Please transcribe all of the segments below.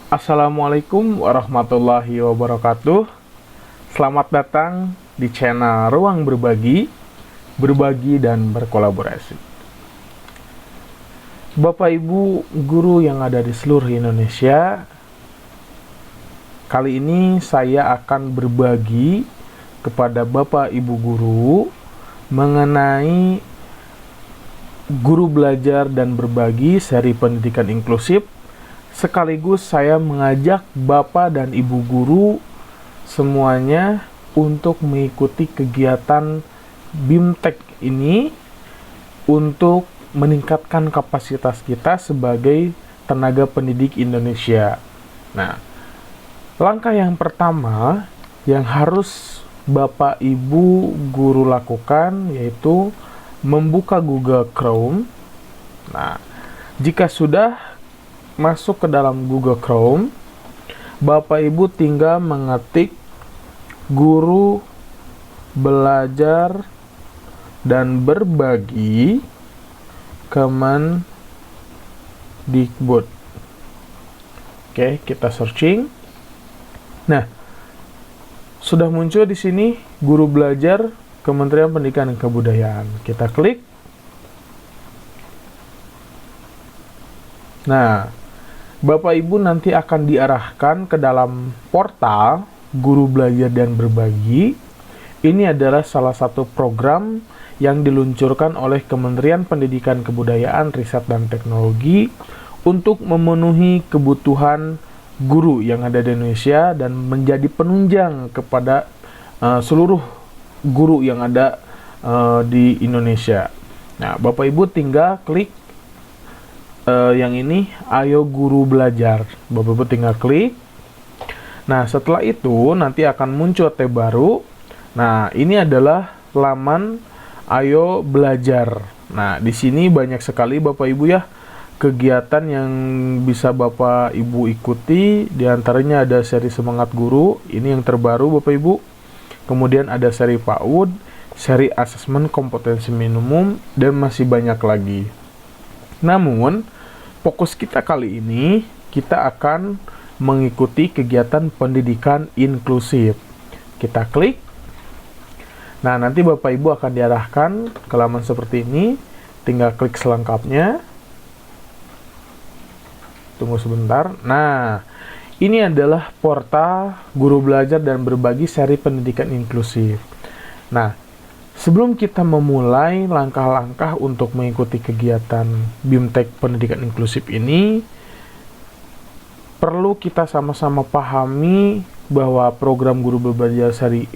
Assalamualaikum warahmatullahi wabarakatuh. Selamat datang di channel Ruang Berbagi dan Berkolaborasi. Bapak Ibu guru yang ada di seluruh Indonesia, kali ini saya akan berbagi kepada Bapak Ibu guru mengenai guru belajar dan berbagi seri pendidikan inklusif. Sekaligus saya mengajak Bapak dan Ibu guru semuanya untuk mengikuti kegiatan BIMTEK ini untuk meningkatkan kapasitas kita sebagai tenaga pendidik Indonesia. Nah, langkah yang pertama yang harus Bapak Ibu guru lakukan yaitu membuka Google Chrome. Nah, jika sudah masuk ke dalam Google Chrome, Bapak Ibu tinggal mengetik guru belajar dan berbagi Kemendikbud. Oke, kita searching. Nah, sudah muncul di sini guru belajar Kementerian Pendidikan dan Kebudayaan. Kita klik. Nah, Bapak Ibu nanti akan diarahkan ke dalam portal Guru Belajar dan Berbagi. Ini adalah salah satu program yang diluncurkan oleh Kementerian Pendidikan Kebudayaan, Riset dan Teknologi untuk memenuhi kebutuhan guru yang ada di Indonesia dan menjadi penunjang kepada seluruh guru yang ada di Indonesia. Nah, Bapak Ibu tinggal klik yang ini, ayo guru belajar. Bapak Ibu tinggal klik. Nah, setelah itu nanti akan muncul tab baru. Nah, ini adalah laman ayo belajar. Nah, di sini banyak sekali Bapak Ibu ya kegiatan yang bisa Bapak Ibu ikuti. Di antaranya ada seri Semangat Guru, ini yang terbaru Bapak Ibu. Kemudian ada seri PAUD, seri asesmen kompetensi minimum, dan masih banyak lagi. Namun, fokus kita kali ini, kita akan mengikuti kegiatan pendidikan inklusif. Kita klik. Nah, nanti Bapak Ibu akan diarahkan ke laman seperti ini. Tinggal klik selengkapnya. Tunggu sebentar. Nah, ini adalah portal Guru Belajar dan Berbagi seri pendidikan inklusif. Nah, sebelum kita memulai langkah-langkah untuk mengikuti kegiatan BIMTEK pendidikan inklusif ini, perlu kita sama-sama pahami bahwa program Guru Belajar seri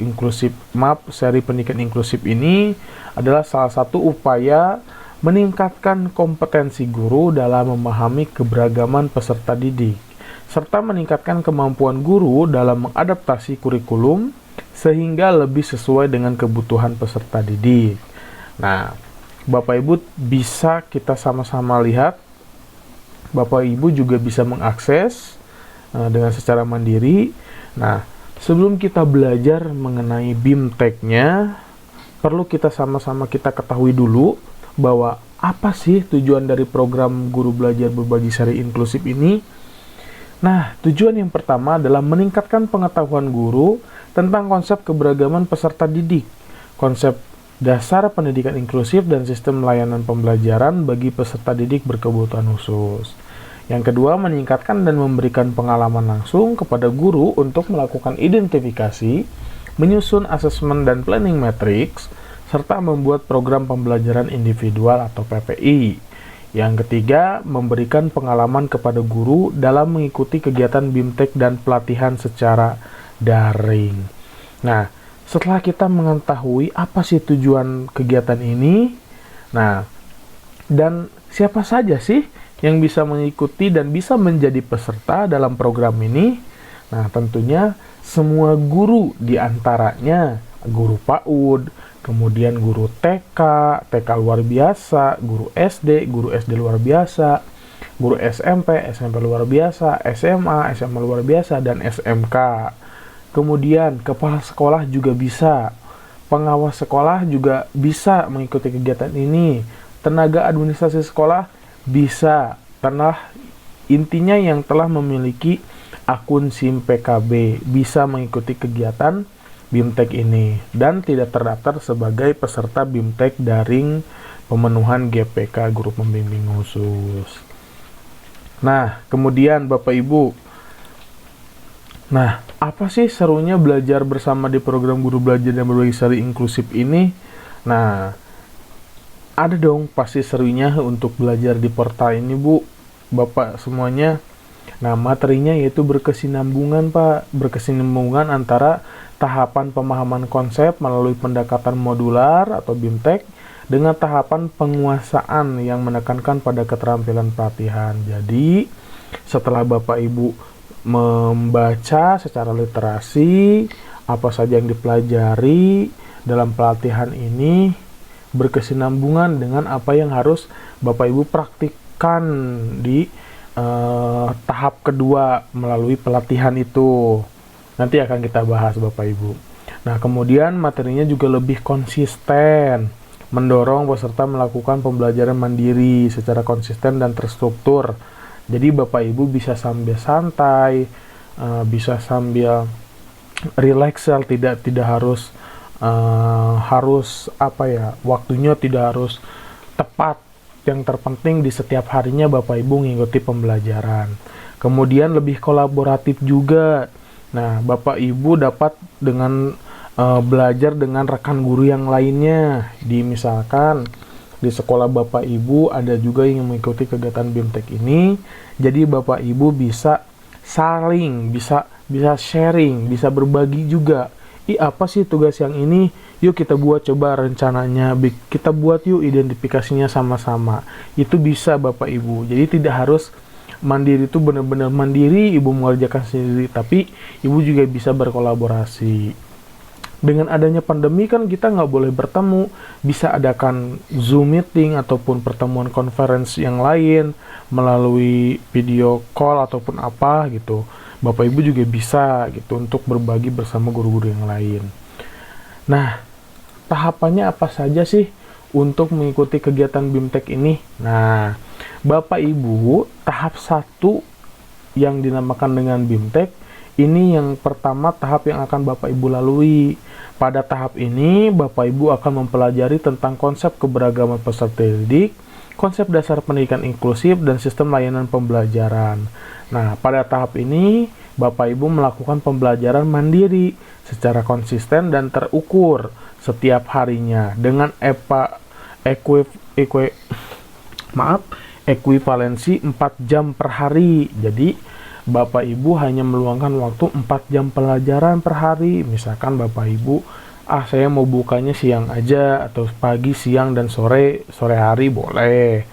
pendidikan inklusif ini adalah salah satu upaya meningkatkan kompetensi guru dalam memahami keberagaman peserta didik, serta meningkatkan kemampuan guru dalam mengadaptasi kurikulum sehingga lebih sesuai dengan kebutuhan peserta didik. Nah, Bapak Ibu bisa kita sama-sama lihat. Bapak Ibu juga bisa mengakses dengan secara mandiri. Nah, sebelum kita belajar mengenai BIMTEK-nya, perlu kita sama-sama kita ketahui dulu bahwa apa sih tujuan dari program Guru Belajar Berbagi Seri Inklusif ini. Nah, tujuan yang pertama adalah meningkatkan pengetahuan guru tentang konsep keberagaman peserta didik, konsep dasar pendidikan inklusif dan sistem layanan pembelajaran bagi peserta didik berkebutuhan khusus. Yang kedua, meningkatkan dan memberikan pengalaman langsung kepada guru untuk melakukan identifikasi, menyusun asesmen dan planning matrix, serta membuat program pembelajaran individual atau PPI. Yang ketiga, memberikan pengalaman kepada guru dalam mengikuti kegiatan BIMTEK dan pelatihan secara daring. Nah, setelah kita mengetahui apa sih tujuan kegiatan ini, nah, dan siapa saja sih yang bisa mengikuti dan bisa menjadi peserta dalam program ini, nah tentunya semua guru, diantaranya guru PAUD, kemudian guru TK, TK luar biasa, guru SD luar biasa, guru SMP, SMP luar biasa, SMA, SMA luar biasa, dan SMK. Kemudian kepala sekolah juga bisa, pengawas sekolah juga bisa mengikuti kegiatan ini, tenaga administrasi sekolah bisa, intinya yang telah memiliki akun SIM PKB bisa mengikuti kegiatan BIMTEK ini dan tidak terdaftar sebagai peserta BIMTEK daring pemenuhan GPK guru pembimbing khusus. Nah, kemudian Bapak Ibu, nah, apa sih serunya belajar bersama di program guru belajar dan berbagi seri inklusif ini? Nah, ada dong pasti serunya untuk belajar di portal ini, Bu, Bapak semuanya. Nah, materinya yaitu berkesinambungan, Pak. Berkesinambungan antara tahapan pemahaman konsep melalui pendekatan modular atau BIMTEK dengan tahapan penguasaan yang menekankan pada keterampilan pelatihan. Jadi, setelah Bapak Ibu membaca secara literasi apa saja yang dipelajari dalam pelatihan ini berkesinambungan dengan apa yang harus Bapak Ibu praktikkan di tahap kedua melalui pelatihan itu. Nanti akan kita bahas Bapak Ibu. Nah, kemudian materinya juga lebih konsisten, mendorong peserta melakukan pembelajaran mandiri secara konsisten dan terstruktur. Jadi Bapak Ibu bisa sambil santai, bisa sambil relax, tidak harus waktunya tidak harus tepat. Yang terpenting di setiap harinya Bapak Ibu mengikuti pembelajaran. Kemudian lebih kolaboratif juga. Nah, Bapak Ibu dapat dengan belajar dengan rekan guru yang lainnya. Misalkan di sekolah Bapak Ibu ada juga yang mengikuti kegiatan BIMTEK ini. Jadi Bapak Ibu bisa saling, bisa sharing, bisa berbagi juga. Apa sih tugas yang ini? Yuk kita buat coba rencananya. Kita buat yuk identifikasinya sama-sama. Itu bisa Bapak Ibu. Jadi tidak harus mandiri itu benar-benar mandiri, Ibu mengerjakan sendiri, tapi Ibu juga bisa berkolaborasi. Dengan adanya pandemi kan kita nggak boleh bertemu, bisa adakan Zoom meeting ataupun pertemuan conference yang lain melalui video call ataupun apa gitu. Bapak Ibu juga bisa gitu untuk berbagi bersama guru-guru yang lain. Nah, tahapannya apa saja sih untuk mengikuti kegiatan BIMTEK ini? Nah, Bapak Ibu, tahap 1 yang dinamakan dengan BIMTEK, ini yang pertama tahap yang akan Bapak Ibu lalui. Pada tahap ini, Bapak Ibu akan mempelajari tentang konsep keberagaman peserta didik, konsep dasar pendidikan inklusif, dan sistem layanan pembelajaran. Nah, pada tahap ini, Bapak Ibu melakukan pembelajaran mandiri secara konsisten dan terukur setiap harinya dengan ekuivalensi 4 jam per hari. Jadi Bapak Ibu hanya meluangkan waktu 4 jam pelajaran per hari. Misalkan Bapak Ibu, saya mau bukanya siang aja, atau pagi, siang, dan sore hari boleh.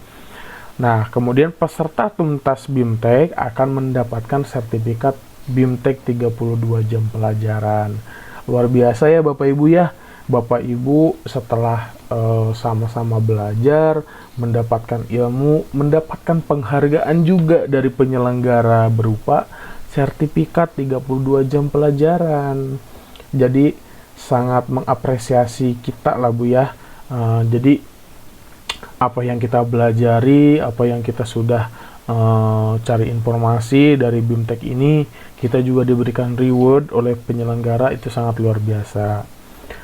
Nah, kemudian peserta tuntas BIMTEK akan mendapatkan sertifikat BIMTEK 32 jam pelajaran. Luar biasa ya Bapak Ibu ya. Bapak Ibu setelah sama-sama belajar, mendapatkan ilmu, mendapatkan penghargaan juga dari penyelenggara berupa sertifikat 32 jam pelajaran. Jadi sangat mengapresiasi kita lah Bu ya. Jadi apa yang kita belajari, apa yang kita sudah cari informasi dari BIMTEK ini, kita juga diberikan reward oleh penyelenggara, itu sangat luar biasa.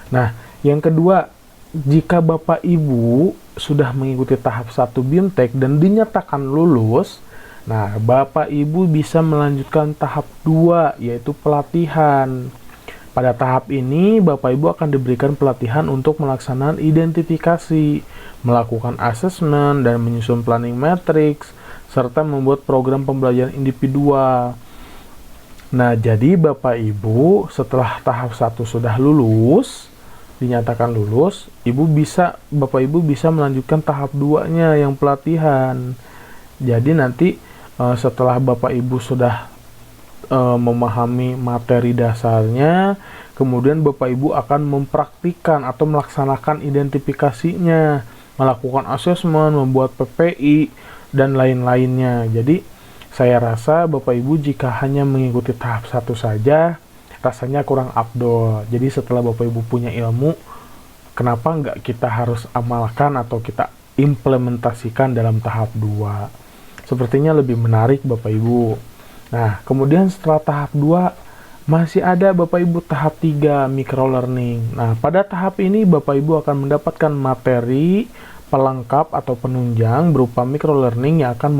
Nah, yang kedua, jika Bapak Ibu sudah mengikuti tahap 1 BIMTEK dan dinyatakan lulus, nah Bapak Ibu bisa melanjutkan tahap 2, yaitu pelatihan. Pada tahap ini, Bapak Ibu akan diberikan pelatihan untuk melaksanakan identifikasi, melakukan asesmen, dan menyusun planning matrix, serta membuat program pembelajaran individual. Nah, jadi Bapak Ibu setelah tahap 1 sudah lulus, dinyatakan lulus, Bapak Ibu bisa melanjutkan tahap 2-nya yang pelatihan. Jadi nanti setelah Bapak Ibu sudah memahami materi dasarnya, kemudian Bapak Ibu akan mempraktikkan atau melaksanakan identifikasinya, melakukan asesmen, membuat PPI, dan lain-lainnya. Jadi saya rasa Bapak Ibu jika hanya mengikuti tahap 1 saja, rasanya kurang afdol. Jadi setelah Bapak Ibu punya ilmu, kenapa nggak kita harus amalkan atau kita implementasikan dalam tahap 2? Sepertinya lebih menarik Bapak Ibu. Nah, kemudian setelah tahap 2 masih ada Bapak Ibu tahap 3 micro learning. Nah, pada tahap ini Bapak Ibu akan mendapatkan materi pelengkap atau penunjang berupa micro learning yang akan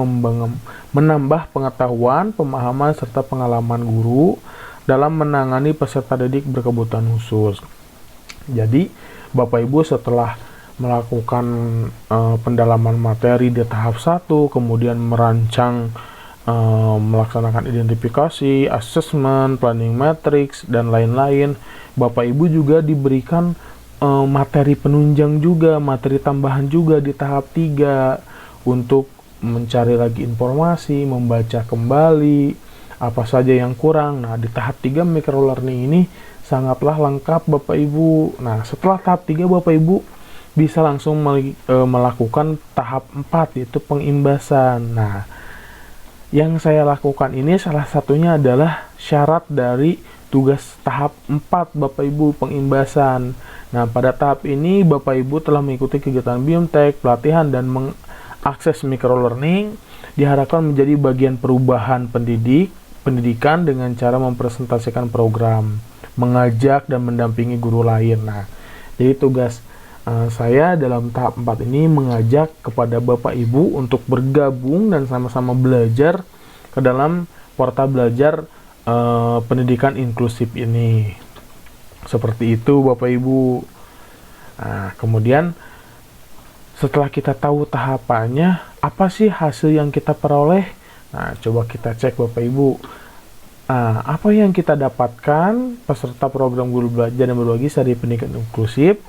menambah pengetahuan, pemahaman, serta pengalaman guru dalam menangani peserta didik berkebutuhan khusus. Jadi, Bapak Ibu setelah melakukan pendalaman materi di tahap 1, kemudian merancang, melaksanakan identifikasi, assessment, planning matrix, dan lain-lain, Bapak Ibu juga diberikan materi penunjang juga, materi tambahan juga di tahap 3 untuk mencari lagi informasi, membaca kembali, apa saja yang kurang. Nah, di tahap 3 micro learning ini sangatlah lengkap Bapak Ibu. Nah, setelah tahap 3 Bapak Ibu bisa langsung melakukan tahap 4, yaitu pengimbasan. Nah, yang saya lakukan ini salah satunya adalah syarat dari tugas tahap 4 Bapak Ibu, pengimbasan. Nah, pada tahap ini Bapak Ibu telah mengikuti kegiatan BIMTEK, pelatihan, dan mengakses micro learning, diharapkan menjadi bagian perubahan pendidikan dengan cara mempresentasikan program, mengajak dan mendampingi guru lain. Nah, jadi tugas saya dalam tahap 4 ini mengajak kepada Bapak Ibu untuk bergabung dan sama-sama belajar ke dalam portal belajar pendidikan inklusif ini. Seperti itu Bapak Ibu. Nah, kemudian setelah kita tahu tahapannya, apa sih hasil yang kita peroleh? Nah, coba kita cek Bapak Ibu. Nah, apa yang kita dapatkan peserta program guru belajar dan berbagi seri pendidikan inklusif?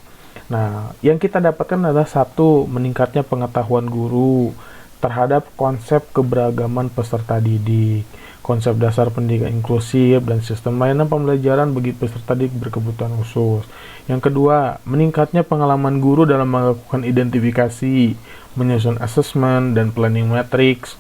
Nah, yang kita dapatkan adalah 1, meningkatnya pengetahuan guru terhadap konsep keberagaman peserta didik, konsep dasar pendidikan inklusif, dan sistem layanan pembelajaran bagi peserta didik berkebutuhan khusus. Yang kedua, meningkatnya pengalaman guru dalam melakukan identifikasi, menyusun assessment dan planning matrix,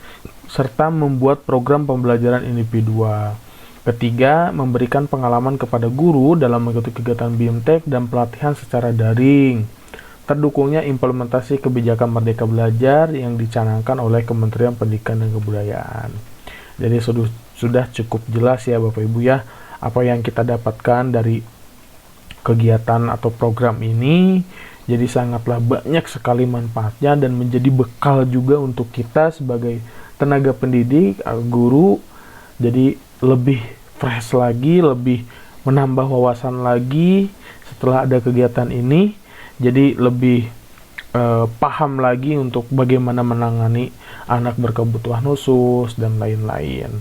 serta membuat program pembelajaran individual. Ketiga, memberikan pengalaman kepada guru dalam mengikuti kegiatan BIMTEK dan pelatihan secara daring. Terdukungnya implementasi kebijakan Merdeka Belajar yang dicanangkan oleh Kementerian Pendidikan dan Kebudayaan. Jadi sudah cukup jelas ya Bapak Ibu ya, apa yang kita dapatkan dari kegiatan atau program ini. Jadi sangatlah banyak sekali manfaatnya dan menjadi bekal juga untuk kita sebagai tenaga pendidik, guru. Jadi lebih fresh lagi, lebih menambah wawasan lagi setelah ada kegiatan ini. Jadi lebih paham lagi untuk bagaimana menangani anak berkebutuhan khusus dan lain-lain.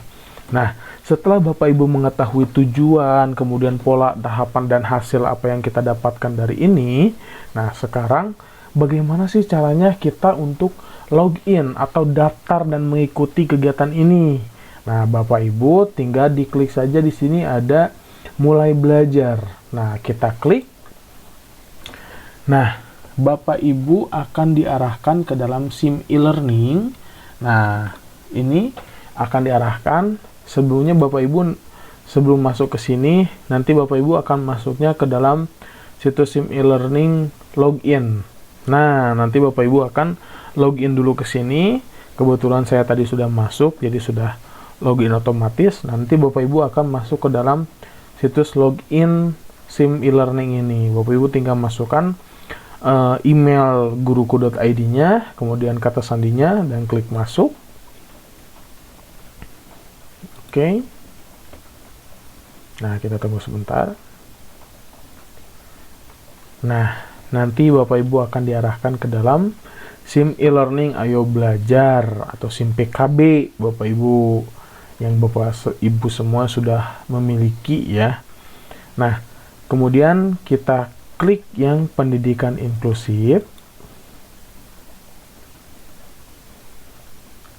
Nah, setelah Bapak Ibu mengetahui tujuan, kemudian pola, tahapan, dan hasil apa yang kita dapatkan dari ini, nah sekarang bagaimana sih caranya kita untuk login atau daftar dan mengikuti kegiatan ini? Nah, Bapak Ibu tinggal diklik saja di sini ada mulai belajar. Nah, kita klik. Nah, Bapak Ibu akan diarahkan ke dalam SIM e-learning. Nah, ini akan diarahkan. Sebelumnya Bapak Ibu sebelum masuk ke sini, nanti Bapak Ibu akan masuknya ke dalam situs SIM e-learning login. Nah, nanti Bapak Ibu akan login dulu ke sini. Kebetulan saya tadi sudah masuk, jadi sudah login otomatis. Nanti Bapak Ibu akan masuk ke dalam situs login SIM e-learning ini. Bapak Ibu tinggal masukkan email guruku.id-nya, kemudian kata sandinya, dan klik masuk. Oke. Nah, kita tunggu sebentar. Nah, nanti Bapak Ibu akan diarahkan ke dalam SIM e-learning Ayo Belajar atau SIM PKB Bapak Ibu, yang Bapak Ibu semua sudah memiliki ya. Nah, kemudian kita klik yang pendidikan inklusif.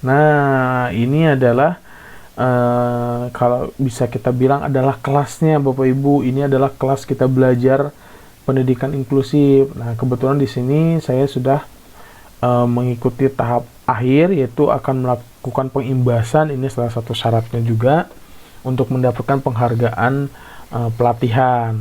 Nah, ini adalah kalau bisa kita bilang adalah kelasnya Bapak Ibu. Ini adalah kelas kita belajar pendidikan inklusif. Nah, kebetulan di sini saya sudah mengikuti tahap akhir, yaitu akan melakukan pengimbasan. Ini salah satu syaratnya juga untuk mendapatkan penghargaan pelatihan.